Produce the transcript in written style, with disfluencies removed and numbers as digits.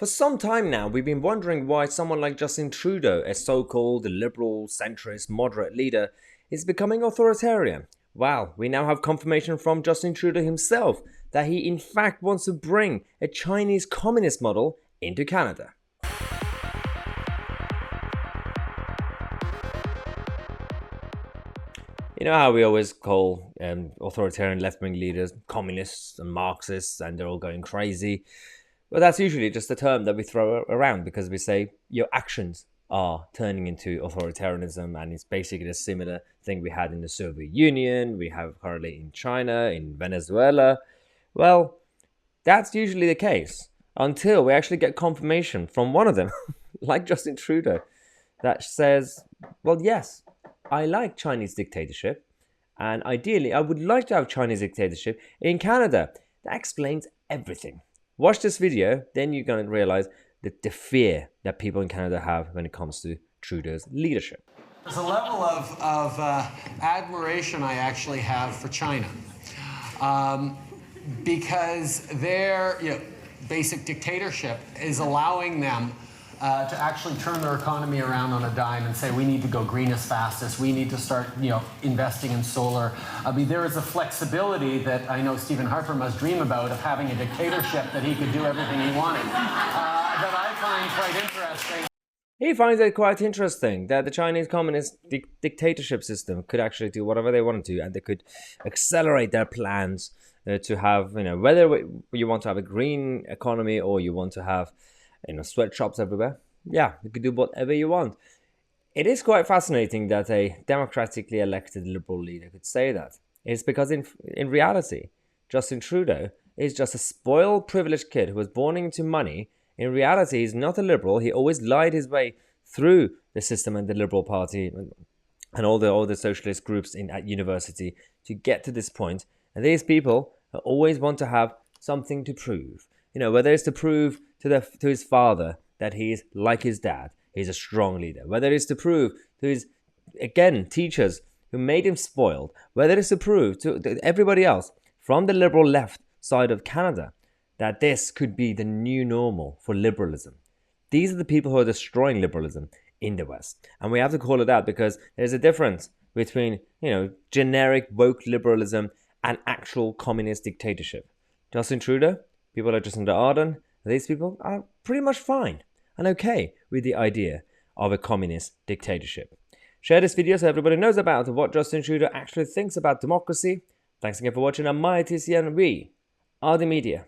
For some time now, we've been wondering why someone like Justin Trudeau, a so-called liberal, centrist, moderate leader, is becoming authoritarian. Well, we now have confirmation from Justin Trudeau himself that he in fact wants to bring a Chinese communist model into Canada. You know how we always call authoritarian left-wing leaders communists and Marxists and they're all going crazy? Well, that's usually just a term that we throw around because we say your actions are turning into authoritarianism, and it's basically a similar thing we had in the Soviet Union, we have currently in China, in Venezuela. Well, that's usually the case until we actually get confirmation from one of them, like Justin Trudeau, that says, well, yes, I like Chinese dictatorship, and ideally I would like to have Chinese dictatorship in Canada. That explains everything. Watch this video, then you're going to realize the fear that people in Canada have when it comes to Trudeau's leadership. There's a level of admiration I actually have for China because their basic dictatorship is allowing them to actually turn their economy around on a dime and say we need to go green as fast as we need to start investing in solar. I mean, there is a flexibility that I know Stephen Harper must dream about of having a dictatorship that he could do everything he wanted that I find quite interesting. He finds it quite interesting that the Chinese communist dictatorship system could actually do whatever they wanted to, and they could accelerate their plans to have, whether you want to have a green economy or you want to have sweatshops everywhere. Yeah, you could do whatever you want. It is quite fascinating that a democratically elected liberal leader could say that. It's because in reality, Justin Trudeau is just a spoiled, privileged kid who was born into money. In reality, he's not a liberal. He always lied his way through the system and the Liberal Party and all the socialist groups at university to get to this point. And these people always want to have something to prove. Whether it's to prove to his father that he's like his dad, he's a strong leader. Whether it's to prove to his, again, teachers who made him spoiled. Whether it's to prove to everybody else from the liberal left side of Canada that this could be the new normal for liberalism. These are the people who are destroying liberalism in the West. And we have to call it out because there's a difference between, generic woke liberalism and actual communist dictatorship. Justin Trudeau, people like Jacinda Ardern, these people are pretty much fine and okay with the idea of a communist dictatorship. Share this video so everybody knows about what Justin Trudeau actually thinks about democracy. Thanks again for watching. I'm Maya TC and we are the media.